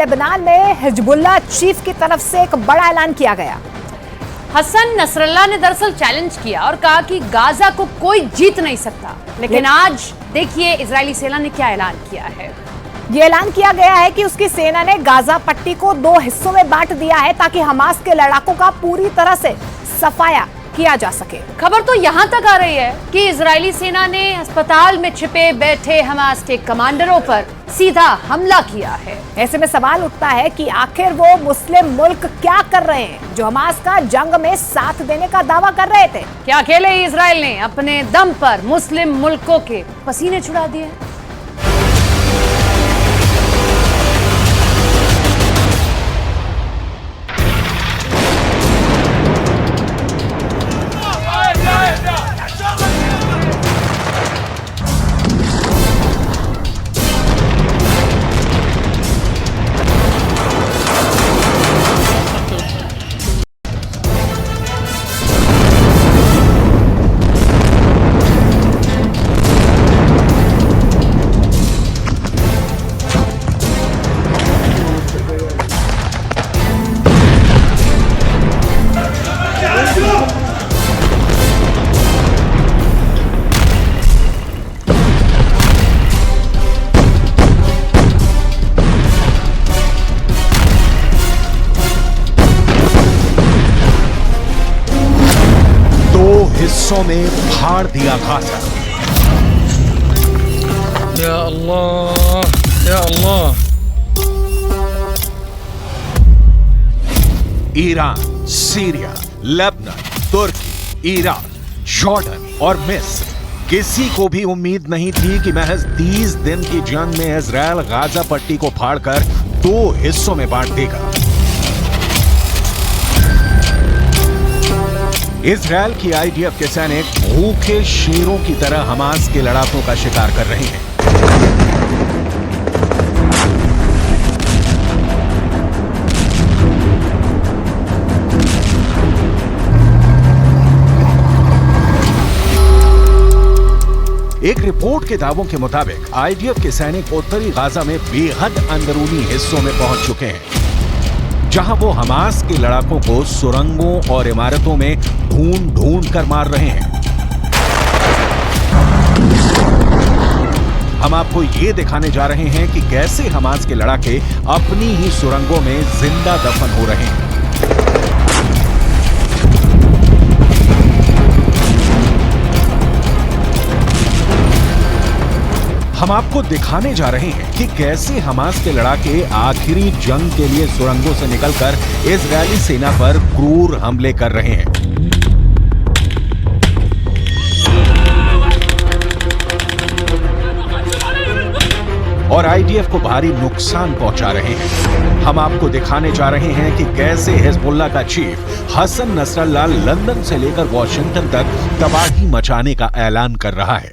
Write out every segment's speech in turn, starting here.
Lebanon में Hezbollah chief की तरफ से एक बड़ा ऐलान किया गया। हसन नसरल्लाह ने दरअसल चैलेंज किया और कहा कि गाजा को कोई जीत नहीं सकता। लेकिन आज देखिए इजरायली सेना ने क्या ऐलान किया है। ये ऐलान किया गया है कि उसकी सेना ने गाजा पट्टी को 2 हिस्सों में बांट दिया है ताकि हमास के लड़ाकों का पूरी तरह से सफाया किया जा सके। खबर तो यहाँ तक आ रही है कि इजरायली सेना ने अस्पताल में छिपे बैठे हमास के कमांडरों पर सीधा हमला किया है। ऐसे में सवाल उठता है कि आखिर वो मुस्लिम मुल्क क्या कर रहे हैं जो हमास का जंग में साथ देने का दावा कर रहे थे। क्या अकेले ही इजराइल ने अपने दम पर मुस्लिम मुल्कों के पसीने छुड़ा दिए? हिस्सों में फाड़ दिया गाजा। या अल्लाह, या अल्लाह। ईरान, सीरिया, लेबनान, तुर्की, इराक, जॉर्डन और मिस्र, किसी को भी उम्मीद नहीं थी कि महज 30 दिन की जंग में इजरायल गाजा पट्टी को फाड़कर 2 हिस्सों में बांट देगा। इजरायल की आईडीएफ के सैनिक भूखे शेरों की तरह हमास के लड़ाकों का शिकार कर रहे हैं। एक रिपोर्ट के दावों के मुताबिक आईडीएफ के सैनिक उत्तरी गाजा में बेहद अंदरूनी हिस्सों में पहुंच चुके हैं, जहां वो हमास के लड़ाकों को सुरंगों और इमारतों में ढूंढ कर मार रहे हैं। हम आपको ये दिखाने जा रहे हैं कि कैसे हमास के लड़ाके अपनी ही सुरंगों में जिंदा दफन हो रहे हैं। हम आपको दिखाने जा रहे हैं कि कैसे हमास के लड़ाके आखिरी जंग के लिए सुरंगों से निकलकर इजरायली सेना पर क्रूर हमले कर रहे हैं। और आईडीएफ को भारी नुकसान पहुंचा रहे हैं। हम आपको दिखाने जा रहे हैं कि कैसे हिजबुल्लाह का चीफ हसन नसरल्लाह लंदन से लेकर वॉशिंगटन तक तबाही मचाने का ऐलान कर रहा है।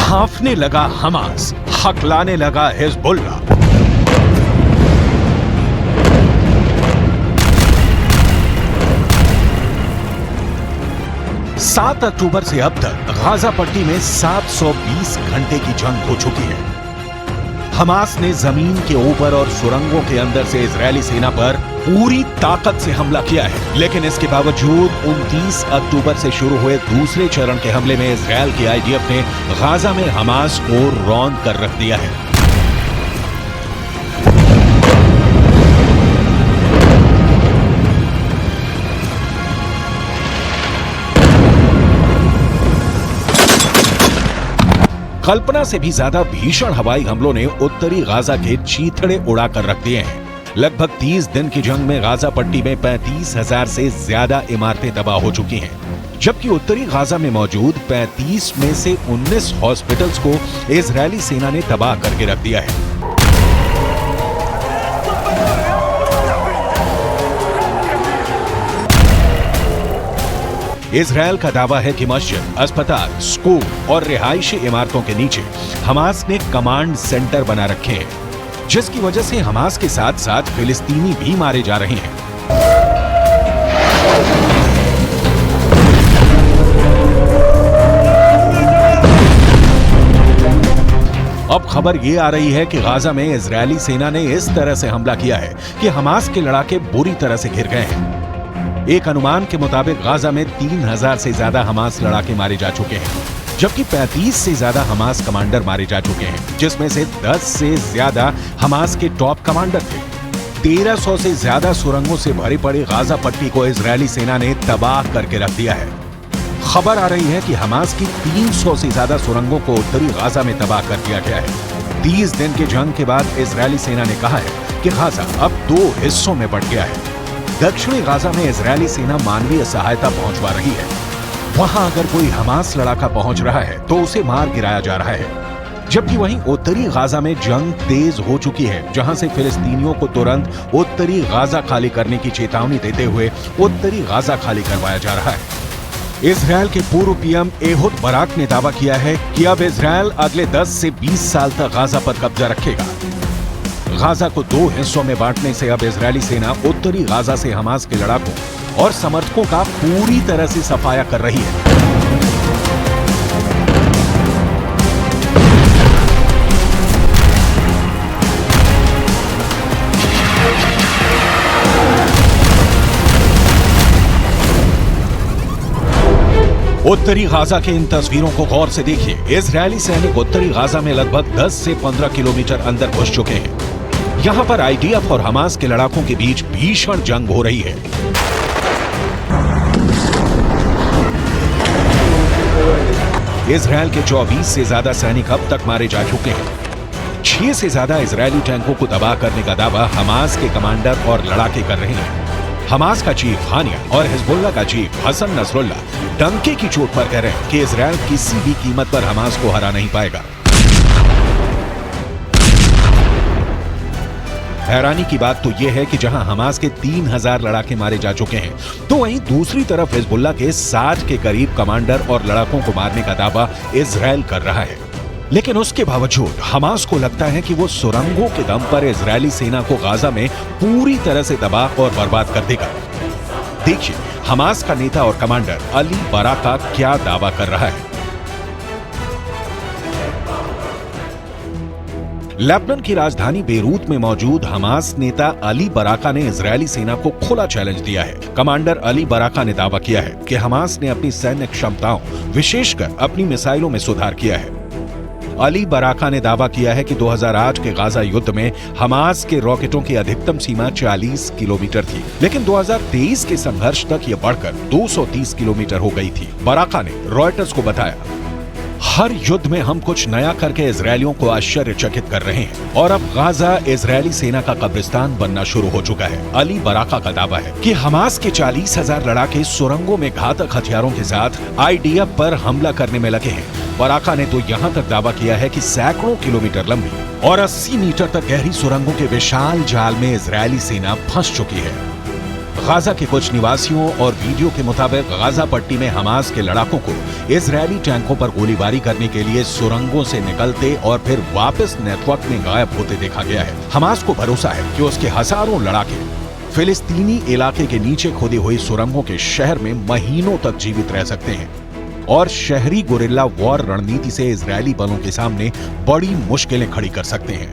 हाफने लगा हमास, हकलाने लगा हिजबुल्लाह। 7 अक्टूबर से अब तक गाजा पट्टी में 720 घंटे की जंग हो चुकी है। हमास ने जमीन के ऊपर और सुरंगों के अंदर से इजरायली सेना पर पूरी ताकत से हमला किया है, लेकिन इसके बावजूद 29 अक्टूबर से शुरू हुए दूसरे चरण के हमले में इजरायल की आईडीएफ ने गाजा में हमास को रौंद कर रख दिया है। कल्पना से भी ज्यादा भीषण हवाई हमलों ने उत्तरी गाजा के चीथड़े उड़ाकर रख दिए हैं। लगभग 30 दिन की जंग में गाजा पट्टी में 35,000 से ज्यादा इमारतें तबाह हो चुकी हैं, जबकि उत्तरी गाजा में मौजूद 35 में से 19 हॉस्पिटल्स को इजरायली सेना ने तबाह करके रख दिया है। इजरायल का दावा है कि मस्जिद, अस्पताल, स्कूल और रिहायशी इमारतों के नीचे हमास ने कमांड सेंटर बना रखे हैं, जिसकी वजह से हमास के साथ साथ फिलिस्तीनी भी मारे जा रहे हैं। अब खबर ये आ रही है कि गाजा में इजरायली सेना ने इस तरह से हमला किया है कि हमास के लड़ाके बुरी तरह से घिर गए हैं। एक अनुमान के मुताबिक गाजा में 3000 से ज्यादा हमास लड़ाके मारे जा चुके हैं, जबकि 35 से ज्यादा हमास कमांडर मारे जा चुके हैं, जिसमें से 10 से ज्यादा हमास के टॉप कमांडर थे। 1300 से ज्यादा सुरंगों से भरी पड़ी गाजा पट्टी को इजरायली सेना ने तबाह करके रख दिया है। खबर आ रही है कि हमास की 300 से ज्यादा सुरंगों को उत्तरी गाजा में तबाह कर दिया गया है। 30 दिन की जंग के बाद इजरायली सेना ने कहा है कि गाजा अब 2 हिस्सों में बंट गया है। दक्षिणी गाजा में इजरायली सेना मानवीय सहायता पहुंचवा रही है। वहां अगर कोई हमास लड़ाका पहुंच रहा है तो उसे मार गिराया जा रहा है, जबकि वहीं उत्तरी गाजा में जंग तेज हो चुकी है, जहां से फिलिस्तीनियों को तुरंत उत्तरी गाजा खाली करने की चेतावनी देते हुए उत्तरी गाजा खाली करवाया जा रहा है। इजरायल के पूर्व पीएम एहुद बराक ने दावा किया है कि अब इजरायल अगले 10 से 20 साल तक गाजा पर कब्जा रखेगा। गाजा को 2 हिस्सों में बांटने से अब इजरायली सेना उत्तरी गाजा से हमास के लड़ाकों और समर्थकों का पूरी तरह से सफाया कर रही है। उत्तरी गाजा के इन तस्वीरों को गौर से देखिए। इजरायली सैनिक उत्तरी गाजा में लगभग 10 से 15 किलोमीटर अंदर घुस चुके हैं। यहां पर आईडीएफ और हमास के लड़ाकों के बीच भीषण जंग हो रही है। इजरायल के 24 से ज्यादा सैनिक अब तक मारे जा चुके हैं। 6 से ज्यादा इजरायली टैंकों को तबाह करने का दावा हमास के कमांडर और लड़ाके कर रहे हैं। हमास का चीफ हानिया और हिजबुल्लाह का चीफ हसन नसरुल्लाह डंके की चोट पर कह रहे हैं कि इजरायल किसी भी कीमत पर हमास को हरा नहीं पाएगा। हैरानी की बात तो यह है कि जहां हमास के 3000 लड़ाके मारे जा चुके हैं, तो वहीं दूसरी तरफ हिजबुल्लाह के 60 के करीब कमांडर और लड़ाकों को मारने का दावा इजरायल कर रहा है। लेकिन उसके बावजूद हमास को लगता है कि वो सुरंगों के दम पर इजरायली सेना को गाजा में पूरी तरह से तबाह और बर्बाद कर देगा। देखिए हमास का नेता और कमांडर अली बराका क्या दावा कर रहा है। लेबनान की राजधानी बेरूत में मौजूद हमास नेता अली बराका ने इजरायली सेना को खुला चैलेंज दिया है। कमांडर अली बराका ने दावा किया है कि हमास ने अपनी सैन्य क्षमताओं, विशेषकर अपनी मिसाइलों में सुधार किया है। अली बराका ने दावा किया है कि 2008 के गाजा युद्ध में हमास के रॉकेटों की अधिकतम सीमा 40 किलोमीटर थी, लेकिन 2023 के संघर्ष तक यह बढ़कर 230 किलोमीटर हो गई थी। बराका ने रॉयटर्स को बताया, हर युद्ध में हम कुछ नया करके इजरायलियों को आश्चर्यचकित कर रहे हैं और अब गाजा इजरायली सेना का कब्रिस्तान बनना शुरू हो चुका है। अली बराका का दावा है कि हमास के 40,000 लड़ाके सुरंगों में घातक हथियारों के साथ आईडीएफ पर हमला करने में लगे हैं। बराका ने तो यहां तक दावा किया है कि सैकड़ों किलोमीटर लंबी और 80 मीटर तक गहरी सुरंगों के विशाल जाल में इजरायली सेना फंस चुकी है। गाजा के कुछ निवासियों और वीडियो के मुताबिक गाजा पट्टी में हमास के लड़ाकों को इजरायली टैंकों पर गोलीबारी करने के लिए सुरंगों से निकलते और फिर वापस नेटवर्क में गायब होते देखा गया है। हमास को भरोसा है कि उसके हजारों लड़ाके फिलिस्तीनी इलाके के नीचे खोदी हुई सुरंगों के शहर में महीनों तक जीवित रह सकते हैं और शहरी गुरिल्ला वॉर रणनीति से इजरायली बलों के सामने बड़ी मुश्किलें खड़ी कर सकते हैं।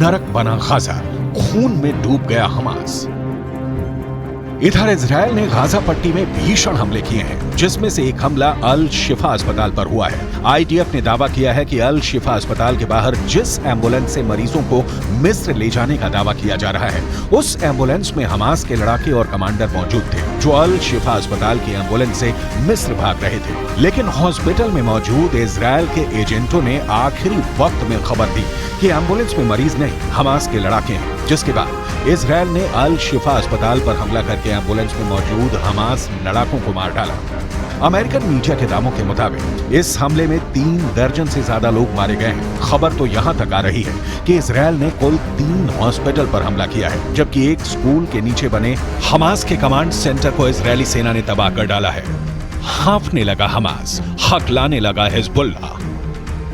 नरक बना गाजा, खून में डूब गया हमास। इधर इजरायल ने गाजा पट्टी में भीषण हमले किए हैं, जिसमें से एक हमला अल शिफा अस्पताल पर हुआ है। आईडीएफ ने दावा किया है कि अल शिफा अस्पताल के बाहर जिस एम्बुलेंस से मरीजों को मिस्र ले जाने का दावा किया जा रहा है, उस एम्बुलेंस में हमास के लड़ाके और कमांडर मौजूद थे। जो अल शिफा अस्पताल की एम्बुलेंस से मिस्र भाग रहे थे। लेकिन हॉस्पिटल में मौजूद इजराइल के एजेंटों ने आखिरी वक्त में खबर दी कि एम्बुलेंस में मरीज नहीं, हमास के लड़ाके हैं। जिसके बाद इजराइल ने अल शिफा अस्पताल पर हमला करके एम्बुलेंस में मौजूद हमास लड़ाकों को मार डाला। अमेरिकन मीडिया के दावों के मुताबिक इस हमले में 3 दर्जन से ज्यादा लोग मारे गए हैं। खबर तो यहां तक आ रही है कि इजराइल ने कुल 3 हॉस्पिटल पर हमला किया है, जबकि एक स्कूल के नीचे बने हमास के कमांड सेंटर को इजरायली सेना ने तबाह कर डाला है। हाँफने लगा हमास, हकलाने लगा हिजबुल्लाह।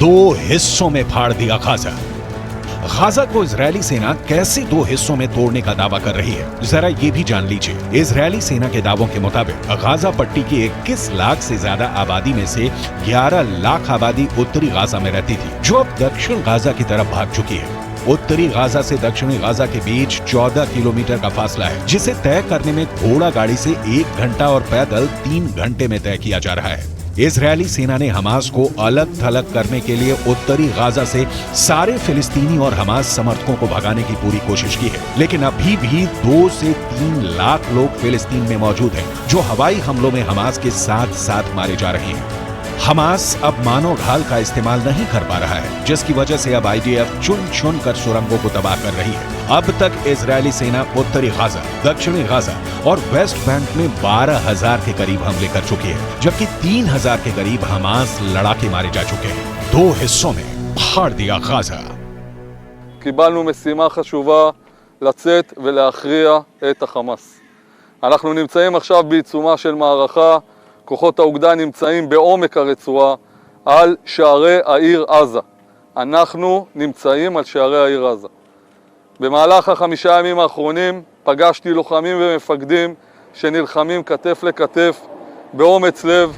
2 हिस्सों में फाड़ दिया गाजा। गाजा को इजरायली सेना कैसे 2 हिस्सों में तोड़ने का दावा कर रही है, जरा ये भी जान लीजिए। इजरायली सेना के दावों के मुताबिक गाजा पट्टी की 21 लाख से ज्यादा आबादी में से 11 लाख आबादी उत्तरी गाजा में रहती थी, जो अब दक्षिण गाजा की तरफ भाग चुकी है। उत्तरी गाजा से दक्षिणी गाजा के बीच 14 किलोमीटर का फासला है, जिसे तय करने में घोड़ा गाड़ी से 1 घंटा और पैदल 3 घंटे में तय किया जा रहा है। इजरायली सेना ने हमास को अलग थलग करने के लिए उत्तरी गाजा से सारे फिलिस्तीनी और हमास समर्थकों को भगाने की पूरी कोशिश की है, लेकिन अभी भी 2 से 3 लाख लोग फिलिस्तीन में मौजूद हैं, जो हवाई हमलों में हमास के साथ साथ मारे जा रहे हैं। हमास अब मानव ढाल का इस्तेमाल नहीं कर पा रहा है, जिसकी वजह से अब आईडीएफ चुन चुन कर सुरंगों को तबाह कर रही है। अब तक इजरायली सेना उत्तरी गाजा, दक्षिणी गाजा और वेस्ट बैंक में 12,000 के करीब हमले कर चुकी है, जबकि 3,000 के करीब हमास लड़ाके मारे जा चुके हैं। 2 हिस्सों में फाड़ दिया गाजा। קיבלנו משימה חשובה לצאת ולהכריע את החמאס. אנחנו נמצאים עכשיו בעיצומה של מערכה. כוחות האוגדה נמצאים בעומק הרצועה על שערי העיר עזה. אנחנו נמצאים על שערי העיר עזה. במהלך 5 הימים האחרונים פגשתי לוחמים ומפקדים שנלחמים כתף לכתף באומץ לב.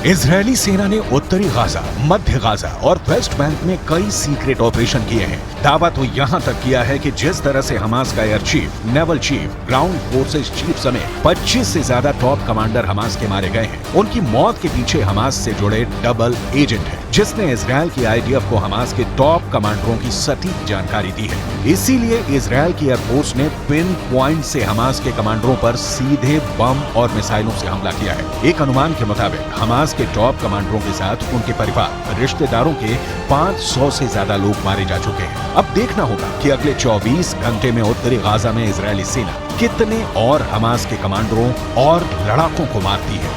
इजरायली सेना ने उत्तरी गाजा, मध्य गाजा और वेस्ट बैंक में कई सीक्रेट ऑपरेशन किए हैं। दावा तो यहां तक किया है कि जिस तरह से हमास का air chief, naval chief, ground forces chief समेत 25 से ज्यादा टॉप कमांडर हमास के मारे गए हैं, उनकी मौत के पीछे हमास से जुड़े डबल एजेंट है, जिसने इजरायल की आईडीएफ को हमास के टॉप कमांडरों की सटीक जानकारी दी है। इसीलिए इजरायल की एयरफोर्स ने पिन पॉइंट से हमास के कमांडरों पर सीधे बम और मिसाइलों से हमला किया है। एक अनुमान के मुताबिक हमास के टॉप कमांडरों के साथ उनके परिवार, रिश्तेदारों के 500 से ज्यादा लोग मारे जा चुके हैं। अब देखना होगा कि अगले 24 घंटे में उत्तरी गाजा में इजरायली सेना कितने और हमास के कमांडरों और लड़ाकों को मारती है।